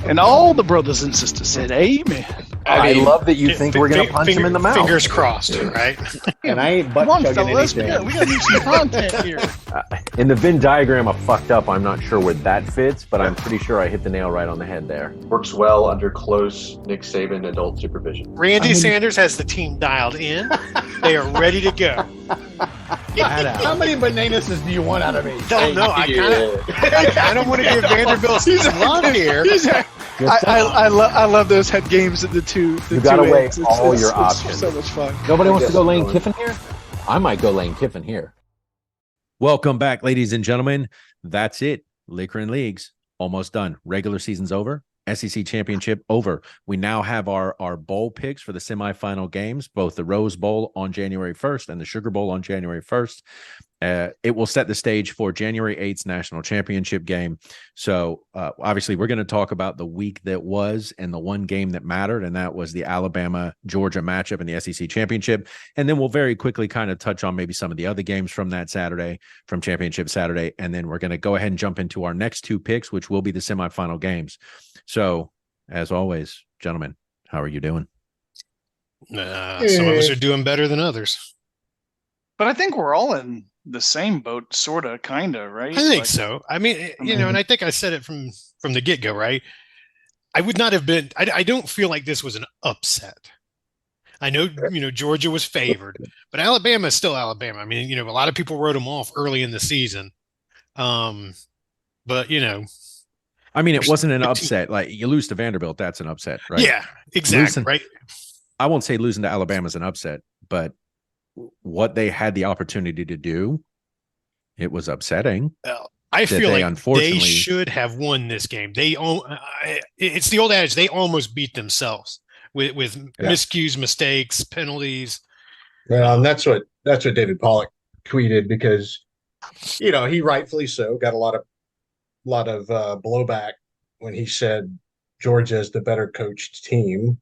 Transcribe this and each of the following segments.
And all the brothers and sisters said, "Amen." I love that you think we're going to punch him in the mouth. Fingers crossed, right? And I ain't butt Come on, chugging fellas, anything. we got to do some content here. In the Venn diagram of fucked up, I'm not sure where that fits, but I'm pretty sure I hit the nail right on the head there. Works well under close Nick Saban adult supervision. Randy Sanders has the team dialed in. They are ready to go. How many bananas do you want out of me? Don't know. I kind of want to give Vanderbilt some love here. I love those head games at the two. You got to weigh all your it's options. So much fun. Nobody wants to go Lane Kiffin here? I might go Lane Kiffin here. Welcome back, ladies and gentlemen. That's it. Liquor and Leagues almost done. Regular season's over. SEC championship over. We now have our bowl picks for the semifinal games, both the Rose Bowl on January 1st and the Sugar Bowl on January 1st. It will set the stage for January 8th's national championship game. So obviously we're going to talk about the week that was and the one game that mattered, and that was the Alabama-Georgia matchup in the SEC championship. And then we'll very quickly kind of touch on maybe some of the other games from that Saturday, from Championship Saturday. And then we're going to go ahead and jump into our next two picks, which will be the semifinal games. So as always, gentlemen, how are you doing? Some of us are doing better than others. But I think we're all in the same boat, sort of, kind of, right? I think so. I mean, and I think I said it from the get-go, right? I would not have been, I don't feel like this was an upset. I know, Georgia was favored, but Alabama is still Alabama. I mean, a lot of people wrote them off early in the season. But, I mean, it wasn't an upset. Like, you lose to Vanderbilt, that's an upset, right? Yeah, exactly, right? I won't say losing to Alabama is an upset, but what they had the opportunity to do, it was upsetting. I feel like they should have won this game. It's the old adage, they almost beat themselves with miscues, mistakes, penalties. Well, and that's what David Pollock tweeted, because he rightfully so got a lot of blowback when he said Georgia is the better coached team,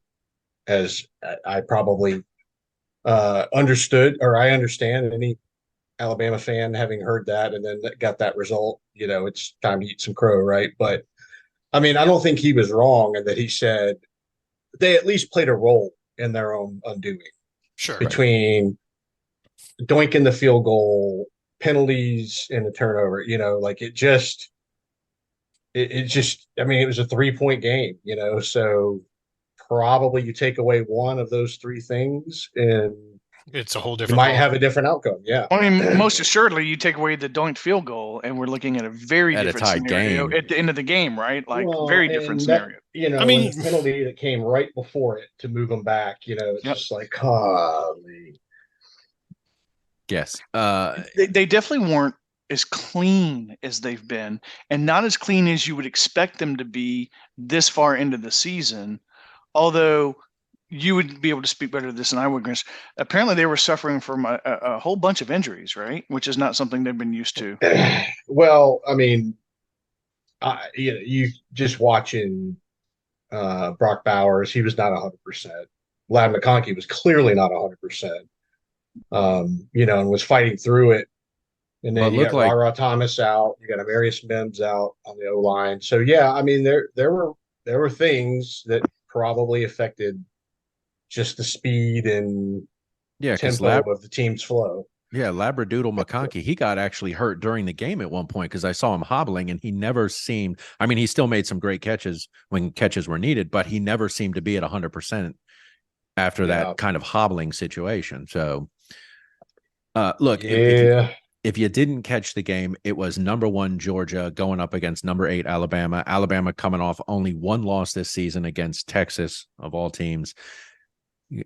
as I probably understood, or I understand any Alabama fan having heard that and then got that result, it's time to eat some crow, right? But I mean, I don't think he was wrong in that he said they at least played a role in their own undoing. Sure. Between doinking the field goal, penalties, and the turnover, like it just, I mean, it was a 3-point game, so probably you take away one of those three things and it's a whole different, you might have a different outcome. Yeah. I mean, most assuredly, you take away the doinked field goal, and we're looking at a very different scenario at the end of the game, right? Like, very different scenario. I mean, the penalty that came right before it to move them back, it's just like, yes. They definitely weren't as clean as they've been, and not as clean as you would expect them to be this far into the season. Although you would be able to speak better to this than I would, Chris. Apparently they were suffering from a whole bunch of injuries, right? Which is not something they've been used to. Well, I mean, you just watching Brock Bowers, he was not 100%. Lad McConkey was clearly not 100%. And was fighting through it. And then you got Ra Thomas out, you got Amarius Mims out on the O-line. So yeah, I mean, there were things that probably affected just the speed and tempo of the team's flow. Yeah, Labradoodle McConkey, he got actually hurt during the game at one point because I saw him hobbling, and he never seemed – I mean, he still made some great catches when catches were needed, but he never seemed to be at 100% after that kind of hobbling situation. So, look, if you didn't catch the game, it was number 1 Georgia going up against number 8 Alabama. Alabama coming off only one loss this season against Texas, of all teams.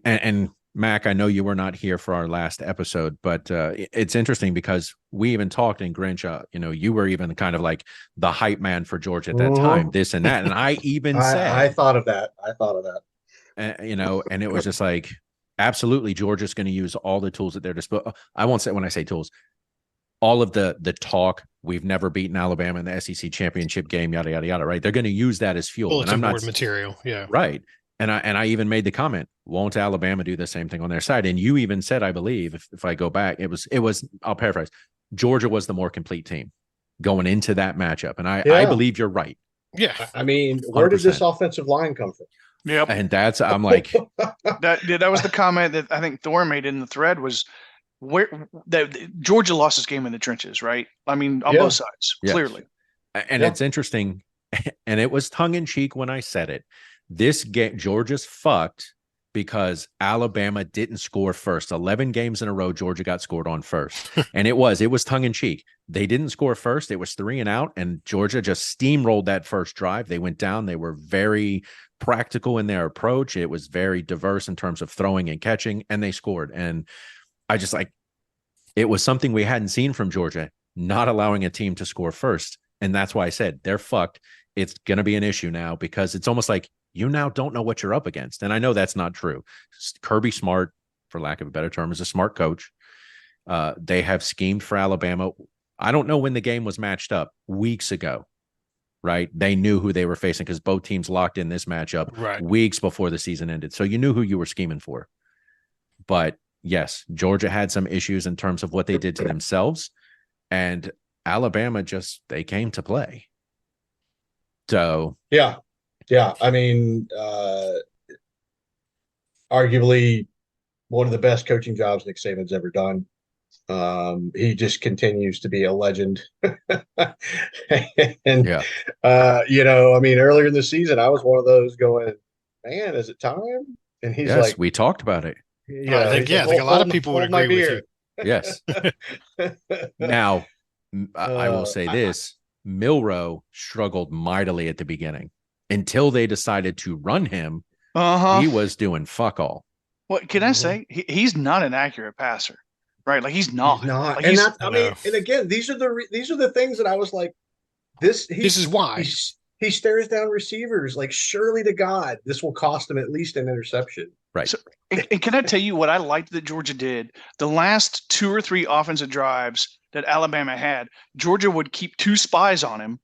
And Mac, I know you were not here for our last episode, but it's interesting because we even talked in Grinch. You were even kind of like the hype man for Georgia at that time, this and that. And I even said, I thought of that. And it was just like, absolutely, Georgia's going to use all the tools at their disposal. I won't say, when I say tools, all of the talk, we've never beaten Alabama in the SEC championship game, yada, yada, yada, right? They're going to use that as fuel. Bulletin board material. Yeah. Right. And I even made the comment, won't Alabama do the same thing on their side? And you even said, I believe, if I go back, it was, I'll paraphrase, Georgia was the more complete team going into that matchup. And I believe you're right. Yeah. I mean, where did this 100%. offensive line come from? Yep. And I'm like, That was the comment that I think Thor made in the thread was where that Georgia lost this game in the trenches, right? I mean, on Yeah. both sides, Yes. clearly. and Yeah. it's interesting, and it was tongue in cheek when I said it. This game, Georgia's fucked because Alabama didn't score first. 11 games in a row, Georgia got scored on first. And it was tongue in cheek. They didn't score first. It was 3 and out, and Georgia just steamrolled that first drive. They went down. They were very practical in their approach. It was very diverse in terms of throwing and catching, and they scored. And I just it was something we hadn't seen from Georgia, not allowing a team to score first. And that's why I said they're fucked. It's going to be an issue now because it's almost like you now don't know what you're up against. And I know that's not true. Kirby Smart, for lack of a better term, is a smart coach. They have schemed for Alabama. I don't know when the game was matched up, weeks ago, right? They knew who they were facing because both teams locked in this matchup weeks before the season ended. So you knew who you were scheming for. But yes, Georgia had some issues in terms of what they did to themselves. And Alabama they came to play. So yeah. I mean, arguably one of the best coaching jobs Nick Saban's ever done. He just continues to be a legend. And yeah, I mean, earlier in the season, I was one of those going, "Man, is it time?" And he's yes, like, we talked about it. I think a lot of people would agree with you. Yes. Now, I will say this. Milroe struggled mightily at the beginning until they decided to run him. He was doing fuck all. What can I say? He's not an accurate passer, right? Like he's not. Like, and that's, I mean, and again, these are the things that I was like, this is why he stares down receivers. Like, surely to God, this will cost him at least an interception. Right. So, and can I tell you what I liked that Georgia did? The last 2 or 3 offensive drives that Alabama had, Georgia would keep 2 spies on him,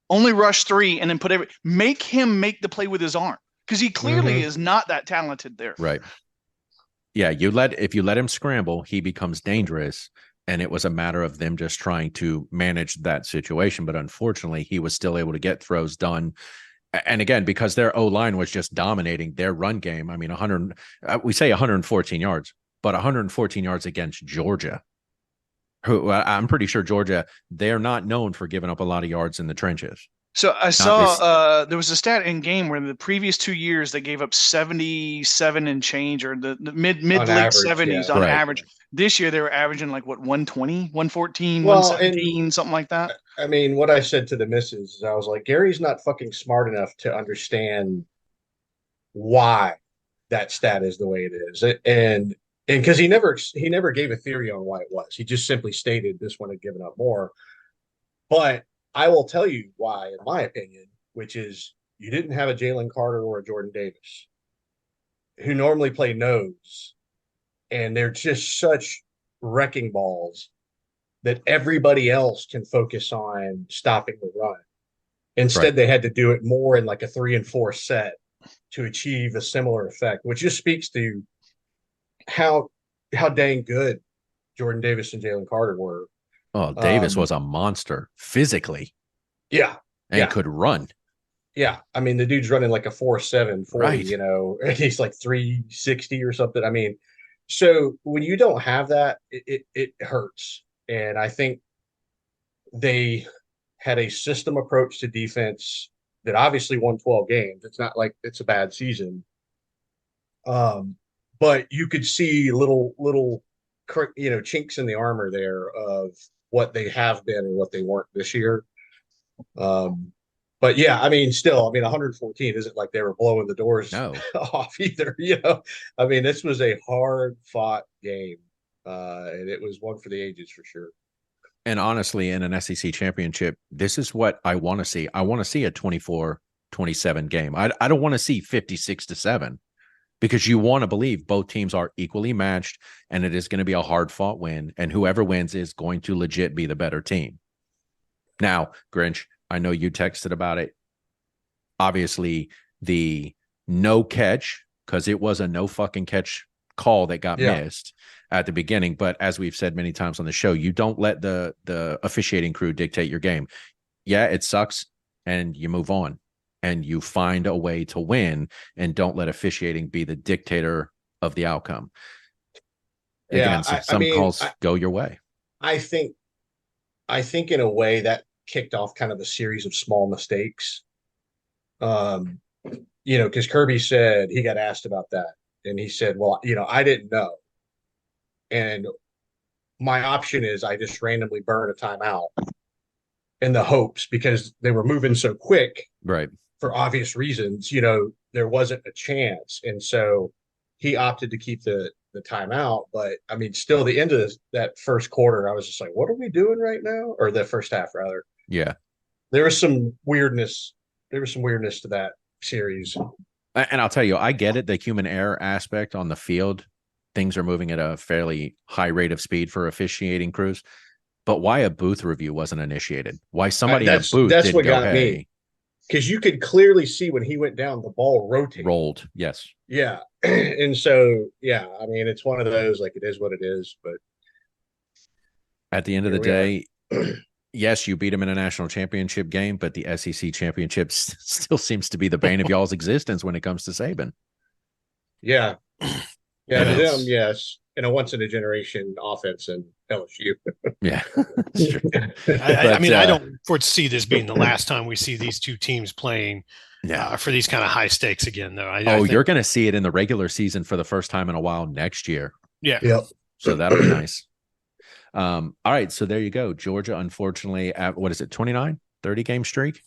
only rush 3, and then make him make the play with his arm because he clearly is not that talented there. Right. Yeah, if you let him scramble, he becomes dangerous. And it was a matter of them just trying to manage that situation. But unfortunately, he was still able to get throws done. And again, because their O-line was just dominating their run game. I mean, we say 114 yards, but 114 yards against Georgia, who I'm pretty sure Georgia, they're not known for giving up a lot of yards in the trenches. So I saw there was a stat in game where in the previous 2 years they gave up 77 and change, or the mid late 70s on average. This year they were averaging like 120, 114, 117, something like that. I mean, what I said to the missus is I was like, Gary's not fucking smart enough to understand why that stat is the way it is, and because he never gave a theory on why it was. He just simply stated this one had given up more, but I will tell you why, in my opinion, which is you didn't have a Jalen Carter or a Jordan Davis who normally play nose, and they're just such wrecking balls that everybody else can focus on stopping the run. Instead, they had to do it more in like a 3 and 4 set to achieve a similar effect, which just speaks to how dang good Jordan Davis and Jalen Carter were. Oh, Davis was a monster physically. Yeah. And could run. Yeah. I mean, the dude's running like a 4.7 40, he's like 360 or something. I mean, so when you don't have that, it hurts. And I think they had a system approach to defense that obviously won 12 games. It's not like it's a bad season. But you could see little chinks in the armor there of what they have been and what they weren't this year. But yeah, I mean, 114 isn't like they were blowing the doors off either. I mean, this was a hard fought game, and it was one for the ages for sure. And honestly, in an SEC championship, this is what I want to see. I want to see a 24-27 game. I don't want to see 56-7. Because you want to believe both teams are equally matched and it is going to be a hard fought win. And whoever wins is going to legit be the better team. Now, Grinch, I know you texted about it. Obviously, the no catch, because it was a no fucking catch call that got missed at the beginning. But as we've said many times on the show, you don't let the officiating crew dictate your game. Yeah, it sucks. and you move on and you find a way to win and don't let officiating be the dictator of the outcome. Yeah, Again, I some mean, calls go your way. I think I think in a way that kicked off kind of a series of small mistakes. Um, because Kirby said he got asked about that, and he said, "Well, I didn't know, and my option is I just randomly burn a timeout in the hopes because they were moving so quick Right. for obvious reasons. There wasn't a chance, and so he opted to keep the timeout. But I mean, still, the end of that first quarter, I was just like, "What are we doing right now?" Or the first half, rather. Yeah. There was some weirdness. There was some weirdness to that series. And I'll tell you, I get it. The human error aspect on the field, things are moving at a fairly high rate of speed for officiating crews. But why a booth review wasn't initiated? Why somebody in a booth That's didn't what go, got hey, me, because you could clearly see when he went down, the ball rotated. rolled? Yes. Yeah, and so yeah, I mean, it's one of those, like, it is what it is. But At the end of the here we are. day, yes, you beat them in a national championship game, but the SEC championship still seems to be the bane of y'all's existence when it comes to Saban. Yeah, yeah, to Yes. them, yes, in a once in a generation offense in LSU. Yeah. I mean, I don't foresee this being the last time we see these two teams playing Yeah. for these kind of high stakes again, though. I Oh, think, you're going to see it in the regular season for the first time in a while next year. yeah. Yep. So that'll be nice. All right. So there you go. Georgia, unfortunately, at what is it, 29, 30 game streak?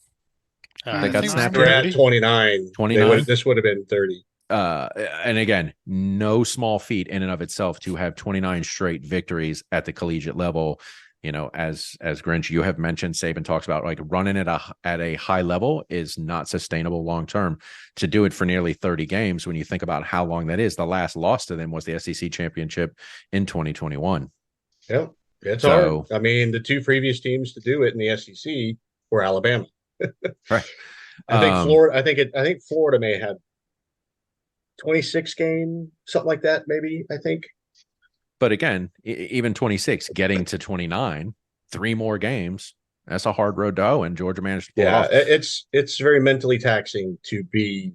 They I got think snapped We're in. at 29. 29. This would have been 30. And again, no small feat in and of itself to have 29 straight victories at the collegiate level. As Grinch, you have mentioned, Saban talks about, like, running at a high level is not sustainable long term. To do it for nearly 30 games, when you think about how long that is, the last loss to them was the SEC championship in 2021. Yeah, it's hard. I mean, the two previous teams to do it in the SEC were Alabama. Right. I think Florida. I think Florida may have 26 game, something like that. Maybe, I think. But again, even 26, getting to 29, 3 more games, that's a hard road to hoe, and Georgia managed to pull it off. It's very mentally taxing to be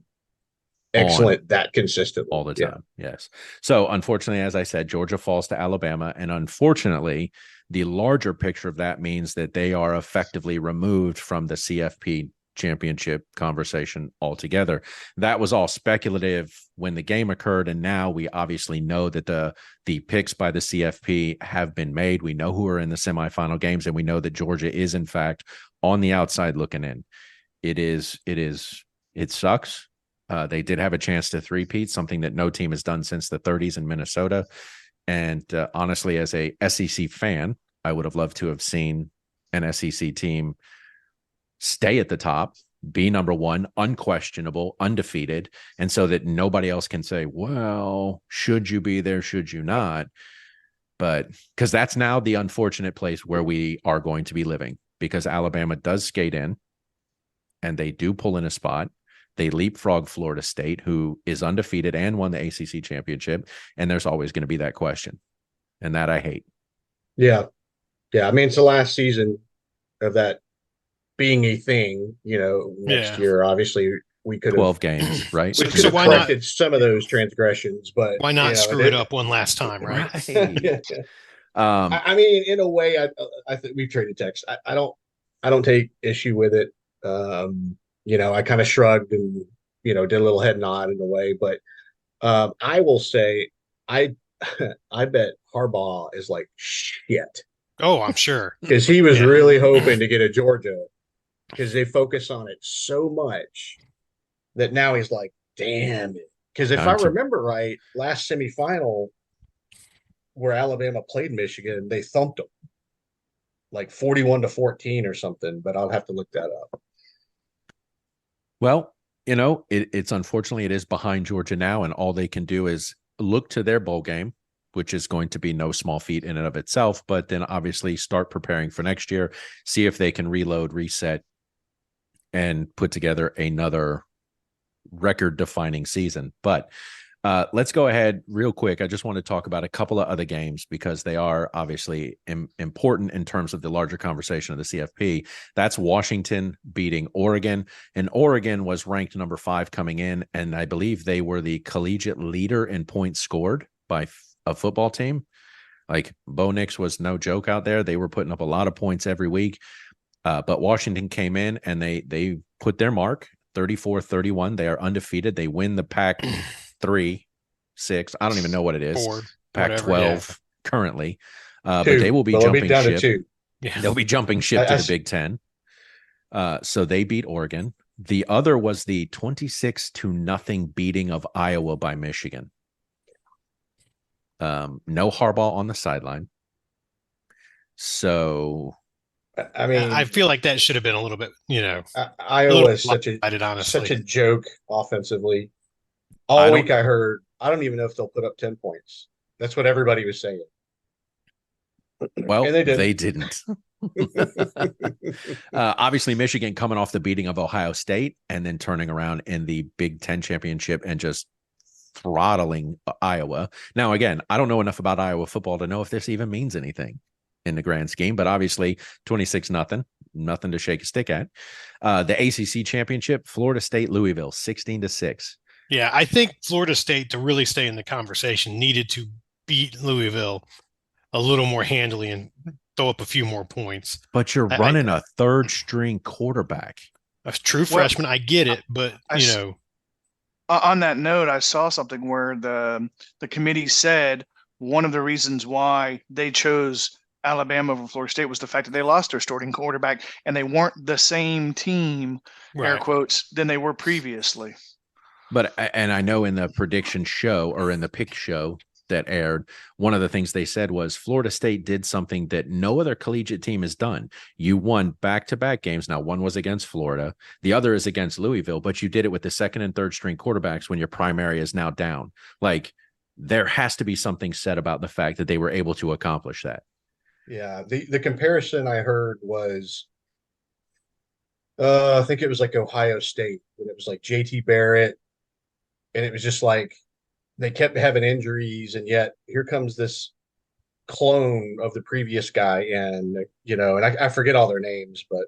excellent that consistently all the time. Yeah. Yes. So unfortunately, as I said, Georgia falls to Alabama, and unfortunately, the larger picture of that means that they are effectively removed from the CFP championship conversation altogether. That was all speculative when the game occurred, and now we obviously know that the picks by the CFP have been made. We know who are in the semifinal games, and we know that Georgia is in fact on the outside looking in. It sucks. They did have a chance to three-peat, something that no team has done since the 30s in Minnesota. And honestly, as a SEC fan, I would have loved to have seen an SEC team stay at the top, be number one, unquestionable, undefeated, and so that nobody else can say, well, should you be there, should you not? But because that's now the unfortunate place where we are going to be living, because Alabama does skate in and they do pull in a spot. They leapfrog Florida State, who is undefeated and won the ACC championship. And there's always going to be that question. And that I hate. Yeah. Yeah. I mean, it's the last season of that being a thing, next year. Obviously, we could have 12 games, right? We could have corrected some of those transgressions, but why not screw it up one last time, right? I mean, in a way, I think we've traded texts. I don't take issue with it. I kind of shrugged and did a little head nod in a way, but I will say I bet Harbaugh is like shit. Oh, I'm sure, because he was really hoping to get a Georgia, because they focus on it so much that now he's like, damn it. Because if I remember right, last semifinal where Alabama played Michigan, they thumped them like 41-14 or something, but I'll have to look that up. Well, it's unfortunately it is behind Georgia now, and all they can do is look to their bowl game, which is going to be no small feat in and of itself, but then obviously start preparing for next year, see if they can reload, reset, and put together another record-defining season. But Let's go ahead real quick. I just want to talk about a couple of other games because they are obviously important in terms of the larger conversation of the CFP. That's Washington beating Oregon, and Oregon was ranked number 5 coming in, and I believe they were the collegiate leader in points scored by a football team. Like Bo Nix was no joke out there. They were putting up a lot of points every week. But Washington came in and they put their mark, 34-31. They are undefeated. They win the Pac 3, 6. I don't even know what it is. Four, Pac whatever, 12 currently. But Two. they will be Well, they'll be jumping down to ship. two. Yeah. They'll be jumping ship to the Big Ten. So they beat Oregon. The other was the 26-0 beating of Iowa by Michigan. No Harbaugh on the sideline. So I mean, I feel like that should have been a little bit, Iowa is such honestly. a joke offensively. All week I heard, I don't even know if they'll put up 10 points. That's what everybody was saying. Well, and they didn't. Obviously, Michigan coming off the beating of Ohio State and then turning around in the Big Ten championship and just throttling Iowa. Now, again, I don't know enough about Iowa football to know if this even means anything in the grand scheme, but obviously 26-0, nothing to shake a stick at. The ACC championship, Florida State, Louisville, 16-6. Yeah, I think Florida State, to really stay in the conversation, needed to beat Louisville a little more handily and throw up a few more points. But you're running a third string quarterback. A true freshman, I get it, but on that note, I saw something where the committee said one of the reasons why they chose Alabama over Florida State was the fact that they lost their starting quarterback and they weren't the same team, air quotes, than they were previously. But, and I know in the prediction show or in the pick show that aired, one of the things they said was Florida State did something that no other collegiate team has done. You won back-to-back games. Now, one was against Florida. The other is against Louisville, but you did it with the second and third string quarterbacks when your primary is now down. Like, there has to be something said about the fact that they were able to accomplish that. Yeah. The comparison I heard was, I think it was like Ohio State, when it was like JT Barrett, and it was just like, they kept having injuries, and yet here comes this clone of the previous guy, and and I forget all their names, but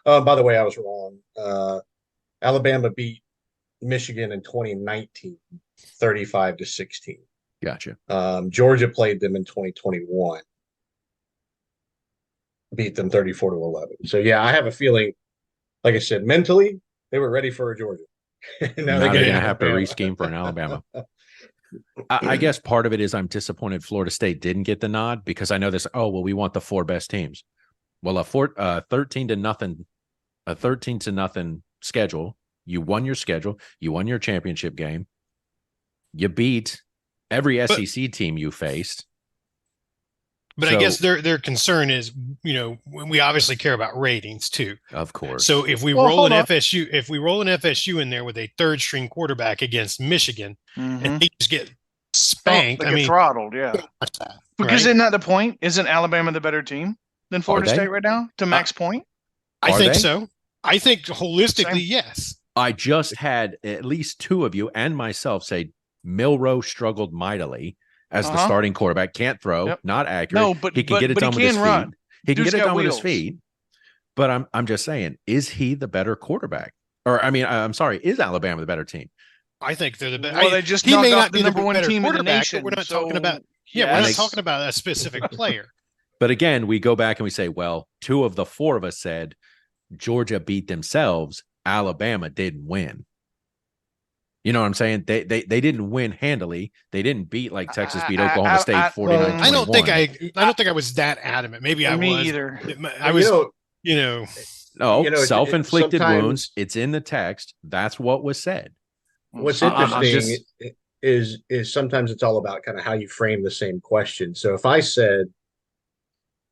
by the way, I was wrong. Alabama beat Michigan in 2019, 35-16. Gotcha. Georgia played them in 2021, beat them 34-11. So yeah, I have a feeling, like I said, mentally they were ready for a Georgia. Now they're going to have to re-scheme for an Alabama. I guess part of it is I'm disappointed Florida State didn't get the nod because I know this. Oh, well, we want the 4 best teams. Well, a 13-0 schedule. You won your schedule. You won your championship game. You beat every SEC team you faced. But I guess their concern is, we obviously care about ratings too. Of course. So if we roll an FSU in there with a third string quarterback against Michigan, and they just get spanked, get throttled, yeah. Because isn't that the point? Isn't Alabama the better team than Florida State right now? To Mac's point, I think so. I think holistically, yes. I just had at least 2 of you and myself say Milroe struggled mightily as the starting quarterback. Can't throw, not accurate. No, but he can get it done with his feet. He can get it done with his feet. But I'm just saying, is he the better quarterback? Or I'm sorry, is Alabama the better team? I think they're the better. Well, they just knocked off the number 1 team in the nation. We're not talking about. Yeah, we're not talking about a specific player. But again, we go back and we say, well, 2 of the 4 of us said Georgia beat themselves. Alabama didn't win. You know what I'm saying? They didn't win handily. They didn't beat like Texas beat Oklahoma State 49-21. I don't think I was that adamant. Maybe I was. Me either. I was. Self-inflicted wounds. It's in the text. That's what was said. What's interesting is sometimes it's all about kind of how you frame the same question. So if I said,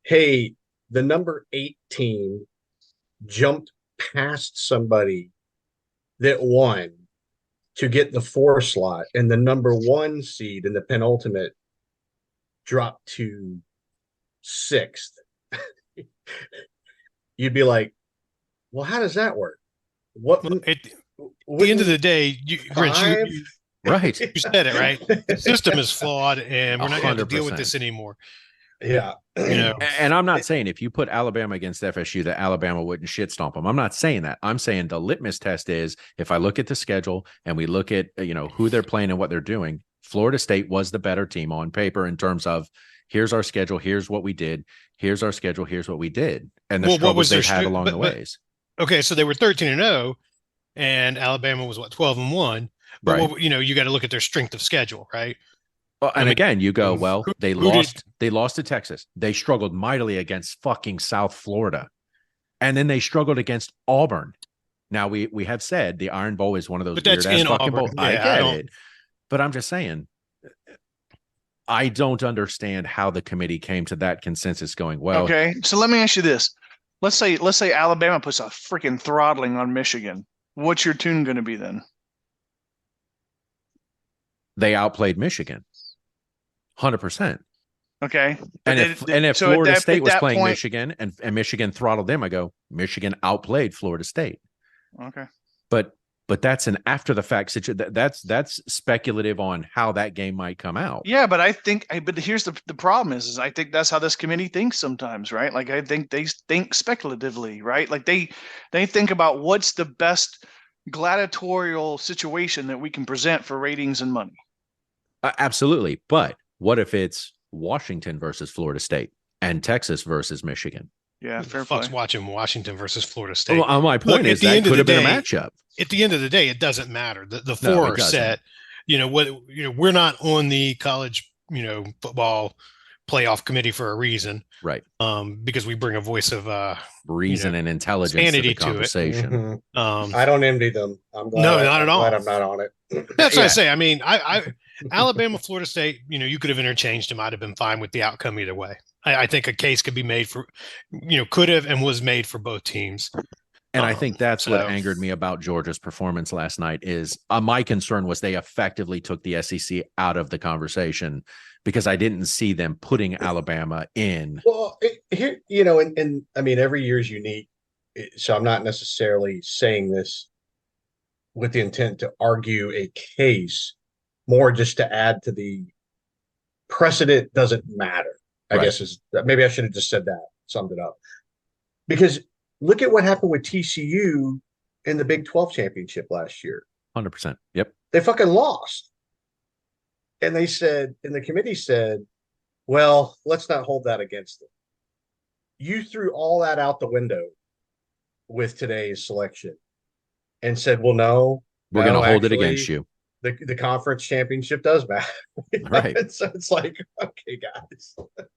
"Hey, the number 8 team jumped past somebody that won to get the 4 slot, and the number 1 seed in the penultimate dropped to 6th," you'd be like, well, how does that work? What at the end of the day, Rich, Right. You said it, right? The system is flawed, and we're not going to deal with 100%. this anymore. Yeah. You know, And I'm not saying if you put Alabama against FSU that Alabama wouldn't shit stomp them. I'm not saying that. I'm saying the litmus test is if I look at the schedule and we look at who they're playing and what they're doing, Florida State was the better team on paper in terms of here's our schedule, here's what we did, here's our schedule, here's what we did, and the Well, what was struggles their they've had stri- along but- the but- ways. okay, so they were 13-0, and Alabama was 12-1. But Right. you got to look at their strength of schedule, right? Well, and I mean, again, you go, well, who- they who lost. They lost to Texas. They struggled mightily against fucking South Florida, and then they struggled against Auburn. Now we have said the Iron Bowl is one of those But weird that's ass in fucking Auburn. bowls. I Yeah, I get don't- it, but I'm just saying, I don't understand how the committee came to that consensus. Going well, Okay, so let me ask you this: let's say Alabama puts a freaking throttling on Michigan. What's your tune going to be then? they outplayed Michigan, 100%. Okay, And if so at Florida that- State at was that playing point- Michigan and Michigan throttled them, I go Michigan outplayed Florida State. Okay, But that's an after the fact situation. That's speculative on how that game might come out. yeah, but but here's the problem is I think that's how this committee thinks sometimes, right? Like I think they think speculatively, right? Like they think about what's the best gladiatorial situation that we can present for ratings and money. Absolutely. But what if it's Washington versus Florida State and Texas versus Michigan? Yeah, Who the fair fuck's play. watching Washington versus Florida State? Well, my point Look, is at the that end of could have the been a day- matchup. At the end of the day, it doesn't matter. The No, four it are doesn't. set. We're not on the college football playoff committee for a reason. Right. Because we bring a voice of Reason and intelligence to sanity the to it. conversation. Mhm. I don't envy them. I'm glad, No, not at I'm all. glad I'm not on it. That's what Yeah. I say. I mean, I Alabama, Florida State, you could have interchanged them. I'd have been fine with the outcome either way. I think a case could be made for, could have and was made for both teams. And I think that's what so- angered me about Georgia's performance last night is my concern was they effectively took the SEC out of the conversation because I didn't see them putting Alabama in. Well, here, and I mean, every year is unique. So I'm not necessarily saying this with the intent to argue a case, more just to add to the precedent doesn't matter. I Right. guess maybe I should have just said that, summed it up. Because look at what happened with TCU in the Big 12 championship last year. 100%. Yep. They fucking lost. And the committee said, well, let's not hold that against them. You threw all that out the window with today's selection and said, well, no, We're going to hold it actually, against you. The conference championship does matter. Right. So it's like, okay, guys.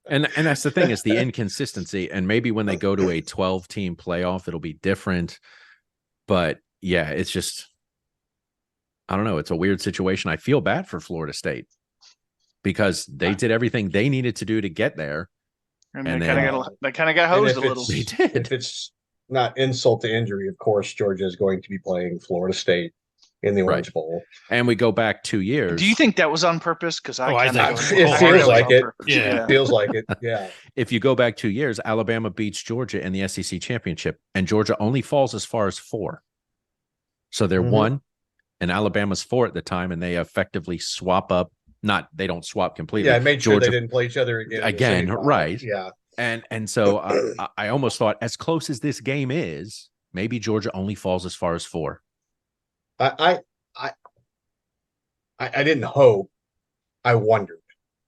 And that's the thing is the inconsistency. And maybe when they go to a 12-team playoff, it'll be different. But yeah, it's just, I don't know. It's a weird situation. I feel bad for Florida State because they did everything they needed to do to get there. And, And they then- kind of got And hosed if a little. They did. If it's not insult to injury, of course, Georgia is going to be playing Florida State in the Orange Bowl. And we go back 2 years. Do you think that was on purpose? Because I kinda think go- it I feels it was like on it. purpose. Yeah. Feels like it. Yeah. If you go back 2 years, Alabama beats Georgia in the SEC championship, and Georgia only falls as far as 4. So they're Mhm. 1, and Alabama's 4 at the time, and they effectively swap up. They don't swap completely. Yeah, I made sure Georgia, they didn't play each other again. at the same time. right. Yeah. And so I almost thought, as close as this game is, maybe Georgia only falls as far as 4. I didn't hope. I wondered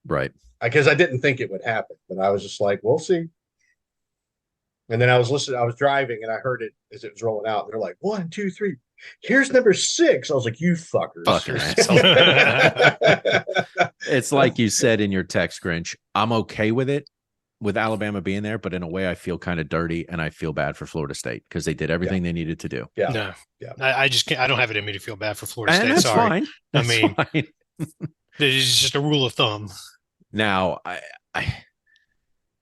Right. because I didn't think it would happen, but I was just like, we'll see. And then I was driving and I heard it as it was rolling out. They're like, 1, 2, 3. Here's number 6. I was like, you fuckers. Fucking It's like you said in your text, Grinch. I'm okay with it, with Alabama being there, but in a way, I feel kind of dirty, and I feel bad for Florida State because they did everything they needed to do. Yeah. No, Yeah. I just can't. I don't have it in me to feel bad for Florida And State. that's Sorry, fine. That's mean, fine. it's just a rule of thumb. Now,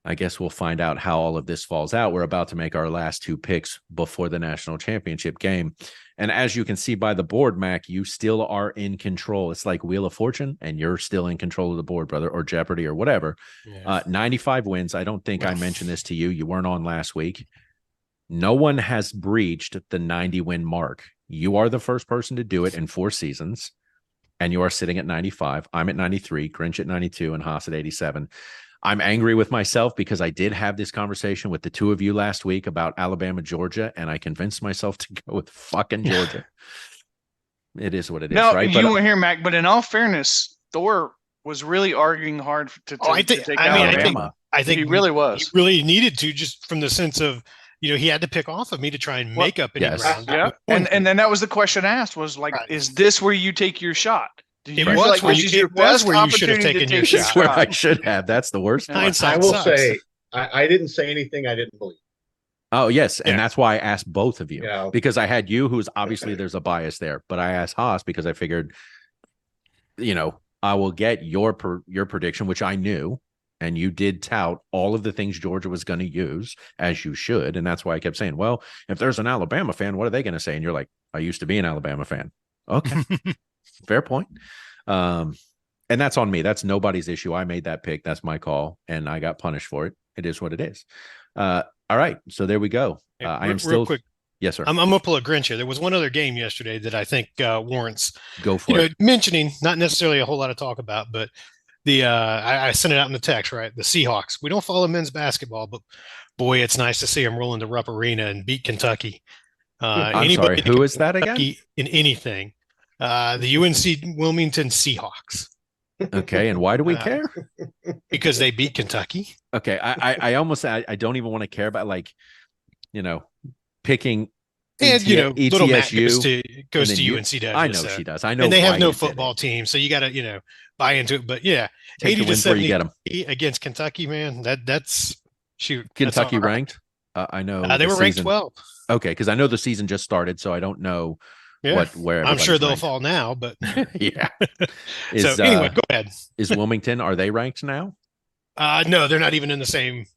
I guess we'll find out how all of this falls out. We're about to make our last 2 picks before the national championship game. And as you can see by the board, Mac, you still are in control. It's like Wheel of Fortune, and you're still in control of the board, brother, or Jeopardy or whatever. Yeah. 95 wins. I don't think I mentioned this to you. You weren't on last week. No one has breached the 90-win mark. You are the first person to do it in 4 seasons. and you are sitting at 95. I'm at 93, Grinch at 92, and Haas at 87. I'm angry with myself because I did have this conversation with the two of you last week about Alabama, Georgia, and I convinced myself to go with fucking Georgia. It is what it is, No, right? you weren't here, Mac. But in all fairness, Thor was really arguing hard to take Alabama. I think he really was. He really needed to, just from the sense of, he had to pick off of me to try and make up any ground. Yeah, and then that was the question asked was like, is this where you take your shot? It was where you should have taken your shot. That's where I should have. That's the worst. I will say, I didn't say anything I didn't believe. Oh, yes. And that's why I asked both of you, because I had you, who's obviously there's a bias there, but I asked Haas because I figured, I will get your prediction, which I knew, and you did tout all of the things Georgia was going to use, as you should. And that's why I kept saying, well, if there's an Alabama fan, what are they going to say? And you're like, I used to be an Alabama fan. Okay. Fair point. And that's on me. That's nobody's issue. I made that pick. That's my call, and I got punished for it. It is what it is. All right. So there we go. I am still quick. Yes, sir. I'm going to pull a Grinch here. There was one other game yesterday that I think warrants go for it. Mentioning, not necessarily a whole lot of talk about, but I sent it out in the text, right? The Seahawks. We don't follow men's basketball, but boy, it's nice to see them roll into Rupp Arena and beat Kentucky. I'm sorry. Who is that again? In anything. The UNC Wilmington Seahawks. Okay, and why do we care? Because they beat Kentucky. Okay, I almost I don't even want to care about picking. And little Matt goes to UNCW. I know she does. I know, and they have no football team, so you got to buy into it. But yeah, take 80 to 70 get them against Kentucky, man. That's shoot. Kentucky that's ranked. I know they were ranked 12. Okay, because I know the season just started, so I don't know. Where I'm sure they'll fall now, but yeah. So anyway, go ahead. Is Wilmington, are they ranked now? No, they're not even in the same.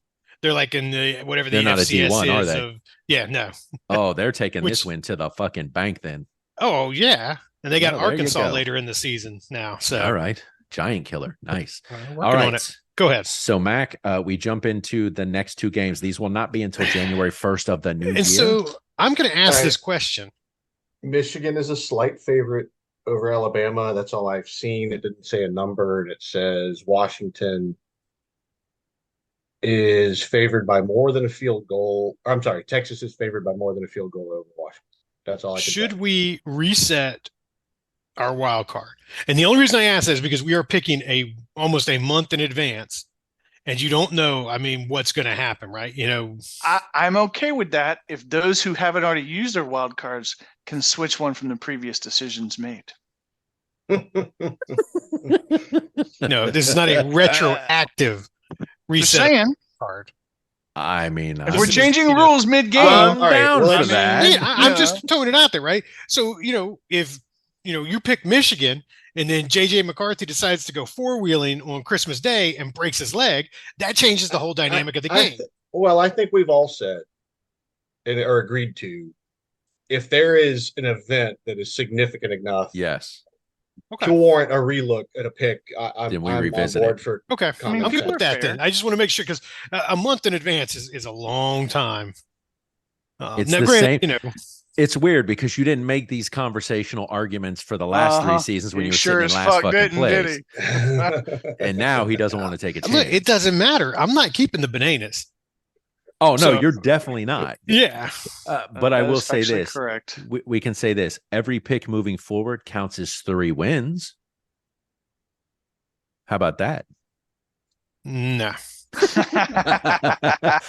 They're like in the whatever the they're not FCS a D1, is. Are they? Yeah, no. Oh, they're taking this win to the fucking bank then. Oh yeah, and they got Arkansas later in the season now. So all right, giant killer, nice. All right, go ahead. So Mac, we jump into the next two games. These will not be until January 1st of the new year. And so I'm going to ask this question. Michigan is a slight favorite over Alabama. That's all I've seen. It didn't say a number, and it says Washington is favored by more than a field goal. I'm sorry, Texas is favored by more than a field goal over Washington. That's all I can Should say. we reset our wild card? And the only reason I ask that is because we are picking almost a month in advance. And you don't know, what's going to happen, right? I'm okay with that if those who haven't already used their wild cards can switch one from the previous decisions made. No, this is not a retroactive reset card. If we're changing rules mid-game, I'm down for that. Yeah, I'm just throwing it out there, right? So, if you pick Michigan and then JJ McCarthy decides to go four-wheeling on Christmas Day and breaks his leg, that changes the whole dynamic of the game. I think we've all said or agreed to, if there is an event that is significant enough to warrant a relook at a pick, I'm on board for I'm good with that then. I just want to make sure, because a month in advance is a long time. It's the same. It's weird because you didn't make these conversational arguments for the last three seasons when you were sitting in last fucking place. And now he doesn't want to take a chance. Look, it doesn't matter. I'm not keeping the bananas. Oh, no, you're definitely not. Yeah. But I will say this. Correct. We can say this. Every pick moving forward counts as 3 wins. How about that? No.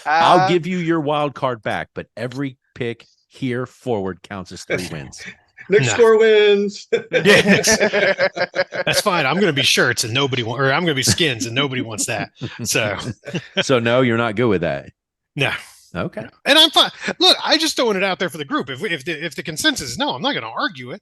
I'll give you your wild card back, but every pick here forward counts as 3 wins. Next score wins. Yes. That's fine. I'm going to be shirts and I'm going to be skins and nobody wants that. So no, you're not good with that. No. Okay. And I'm fine. Look, I just throwing it out there for the group. If the consensus is no, I'm not going to argue it.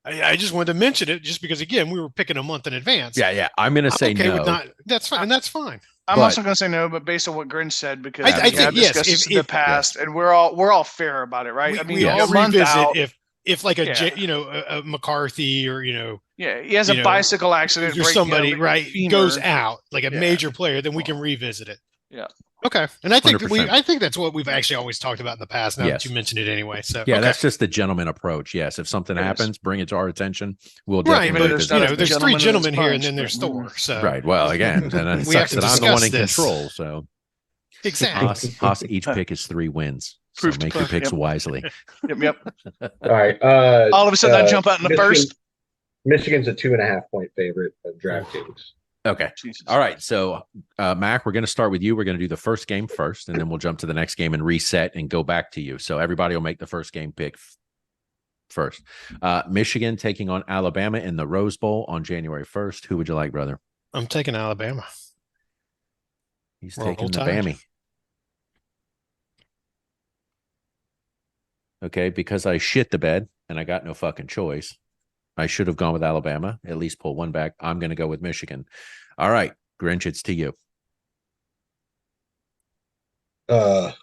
I just wanted to mention it just because, again, we were picking a month in advance. Yeah. I'm going to say no. That's fine. And that's fine. I'm also going to say no, but based on what Grinch said, because I think yes, in the past, and we're all fair about it, right? We all revisit if like a McCarthy or he has a bicycle accident or somebody goes out like a major player, then we can revisit it. Yeah. Okay. And I think 100%. I think that's what we've actually always talked about in the past. Now that Yes. you mentioned it anyway. So Yeah, okay. that's just the gentleman approach. Yes, if something Yes. happens, bring it to our attention. We'll Right, definitely but there's revisit not it. a there's three gentleman in gentlemen this here, and bunch, then there's but, Thor. So Right. Well, again, then it we have sucks to that I'm the one discuss in this. control. So Exactly. Haas, each pick is 3 wins. So Proof to make your puck, picks yep. wisely. Yep. All right. All of a sudden, I jump out in the Michigan, first. Michigan's a 2.5-point favorite of DraftKings. Okay. Jesus. All right. So, Mac, we're going to start with you. We're going to do the first game first, and then we'll jump to the next game and reset and go back to you. So everybody will make the first game pick first. Michigan taking on Alabama in the Rose Bowl on January 1st. Who would you like, brother? I'm taking Alabama. He's Roll taking the Tide. Bammy. Okay, because I shit the bed and I got no fucking choice. I should have gone with Alabama, at least pull one back. I'm going to go with Michigan. All right, Grinch, it's to you. Alabama,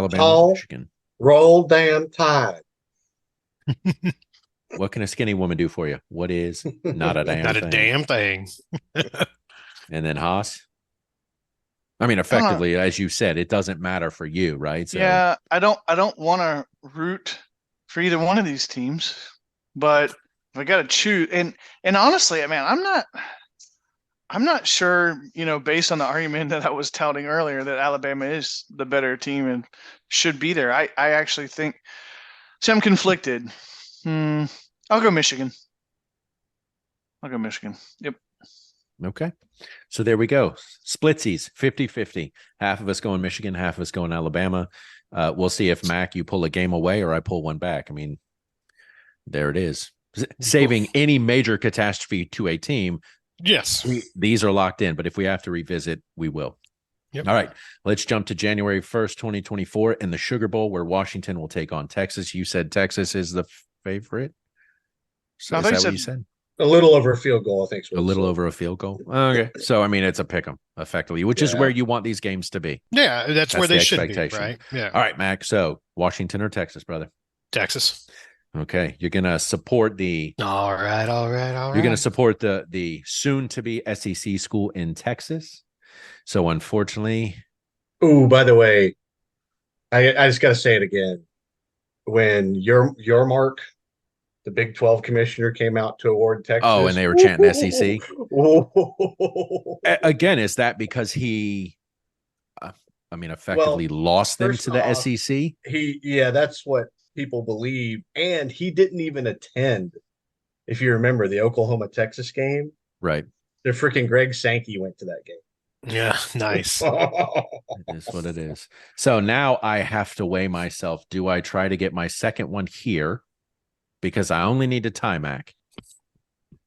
Tall. Michigan. Roll damn Tide. What can a skinny woman do for you? What is not a damn Not a thing? damn thing. And then Haas. I mean, effectively, as you said, it doesn't matter for you, right? So, Yeah, I don't want to root for either one of these teams, but if I got to choose, and honestly, I mean, I'm not sure, based on the argument that I was touting earlier, that Alabama is the better team and should be there. I actually think. See, I'm conflicted. I'll go Michigan. Yep. okay. So there we go. Splitsies, 50-50. Half of us going Michigan, half of us going Alabama. We'll see if, Mac, you pull a game away or I pull one back. I mean, there it is. Saving any major catastrophe to a team. Yes. These are locked in, but if we have to revisit, we will. Yep. All right. Let's jump to January 1st, 2024 in the Sugar Bowl, where Washington will take on Texas. You said Texas is the favorite. So is that what you said? A little over a field goal, I think. A little over a field goal. Okay. So, I mean, it's a pick 'em effectively, which is where you want these games to be. Yeah, that's where they the should be, expectation. right? Yeah. All right, Mac. So, Washington or Texas, brother? Texas. Okay. You're going to support the All right. You're going to support the soon to be SEC school in Texas. So, unfortunately, Ooh, by the way, I just got to say it again. When your Mark, the Big 12 commissioner, came out to award Texas. Oh, and they were chanting SEC. Again, is that because he, effectively lost them to the SEC? That's what people believe. And he didn't even attend. If you remember the Oklahoma-Texas game, right? The freaking Greg Sankey went to that game. Yeah, nice. It is what it is. So now I have to weigh myself. Do I try to get my second one here? Because I only need a tie, Mac.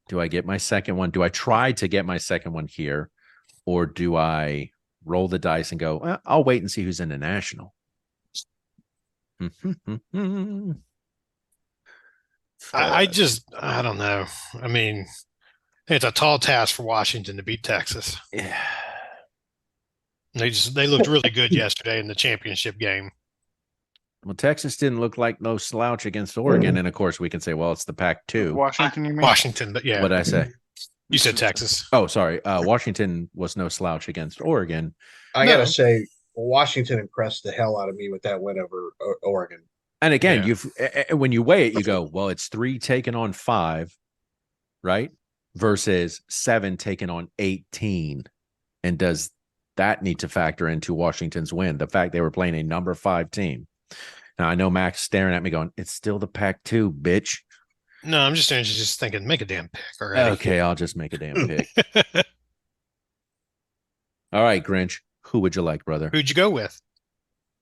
Do I get my second one? Do I try to get my second one here? Or do I roll the dice and go, well, I'll wait and see who's in the national? I don't know. I mean, it's a tall task for Washington to beat Texas. Yeah. They looked really good yesterday in the championship game. Well, Texas didn't look like no slouch against Oregon. And of course, we can say, well, it's the Pac-2. Washington, you mean? Washington, but yeah. What did I say? You said Texas. Oh, sorry. Washington was no slouch against Oregon. I got to say, Washington impressed the hell out of me with that win over Oregon. And again, when you weigh it, you go, well, it's 3 taken on 5, right? Versus 7 taken on 18. And does that need to factor into Washington's win? The fact they were playing a number 5 team. Now, I know Max staring at me going, it's still the Pac-2, bitch. No, I'm just thinking, make a damn pick already. Okay, I'll just make a damn pick. All right, Grinch, who would you like, brother? Who'd you go with?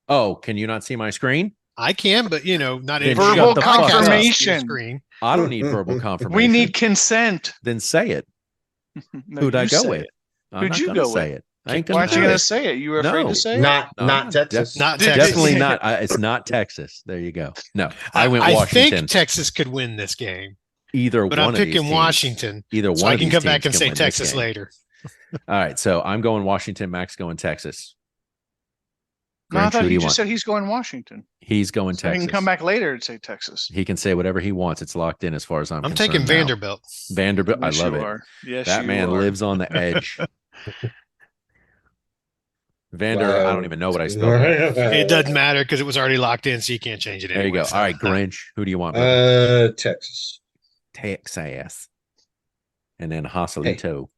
Oh, can you not see my screen? I can, but not Then verbal shut the fuck up. confirmation. Screen. I don't need verbal confirmation. We need consent. Then say it. No, Who'd I you go say with? it. I'm Who'd not you gonna go say with? it. I ain't Why gonna aren't you do going it. to say it? You were afraid No. to say it? Not Texas. Not Did- Texas. Definitely not. It's not Texas. There you go. No, I went I Washington. think Texas could win this game, Either but one I'm of these picking teams. Washington. Either So one I of can these come back teams and can say win this Texas game. later. All right, so I'm going Washington. Max going Texas. No, I Grinch, who thought do he you just want? said he's going Washington. He's going So he Texas. can come back later and say Texas. He can say whatever he wants. It's locked in as far as I'm I'm concerned taking now. Vanderbilt. Vanderbilt. Yes, I love you it. are. Yes, That you man are. lives on the edge. Vander, I don't even know what I spelled. It doesn't matter because it was already locked in, so you can't change it There anyway. you go. So. All right, Grinch. Who do you want? Brother? Texas. Texas. And then Joselito.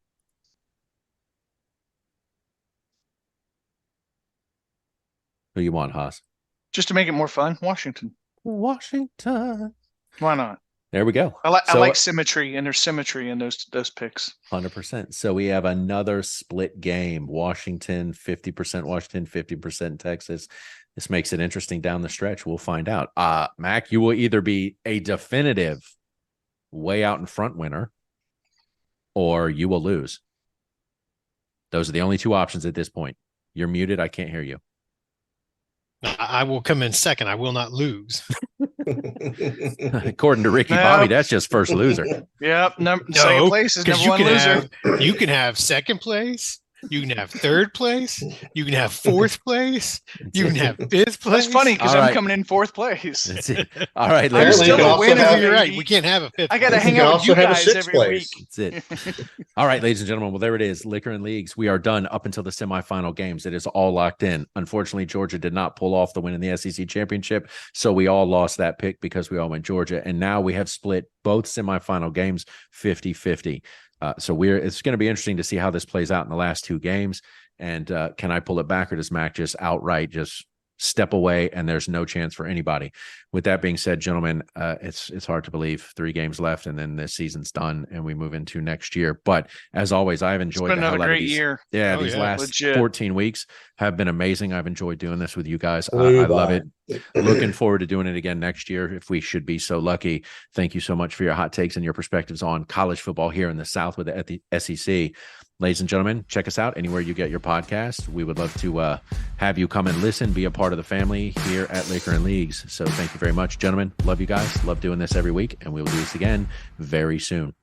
Who you want, Haas? Just to make it more fun, Washington. Washington. Why not? There we go. I like symmetry, and there's symmetry in those picks. 100%. So we have another split game. Washington, 50% Washington, 50% Texas. This makes it interesting down the stretch. We'll find out. Mac, you will either be a definitive way out in front winner, or you will lose. Those are the only two options at this point. You're muted. I can't hear you. I will come in second. I will not lose. According to Ricky Bobby, that's just first loser. Yep. Second place is number one loser. You can have second place. You can have third place. You can have fourth place. You can have fifth place. That's funny because All I'm right. coming in fourth place. That's it. All right, I'm ladies and still a gentlemen. winner. You're right. We can't have a fifth. I got to place. hang You can out with you also have a guys sixth every place. week. That's it. All right, ladies and gentlemen. Well, there it is. Liquor and Leagues. We are done up until the semifinal games. It is all locked in. Unfortunately, Georgia did not pull off the win in the SEC championship. So we all lost that pick because we all went Georgia. And now we have split both semifinal games 50-50. So it's going to be interesting to see how this plays out in the last two games. And can I pull it back, or does Mac just outright just step away and there's no chance for anybody? With that being said, gentlemen, it's hard to believe 3 games left and then this season's done and we move into next year. But as always, I've enjoyed It's been another great year. Yeah, Oh, these yeah, last legit. 14 weeks have been amazing. I've enjoyed doing this with you guys. I Blue love by. it. Looking forward to doing it again next year if we should be so lucky. Thank you so much for your hot takes and your perspectives on college football here in the South with the SEC. Ladies and gentlemen, check us out anywhere you get your podcast. We would love to have you come and listen, be a part of the family here at Liquor and Leagues. So thank you very much, gentlemen. Love you guys. Love doing this every week, and we will do this again very soon.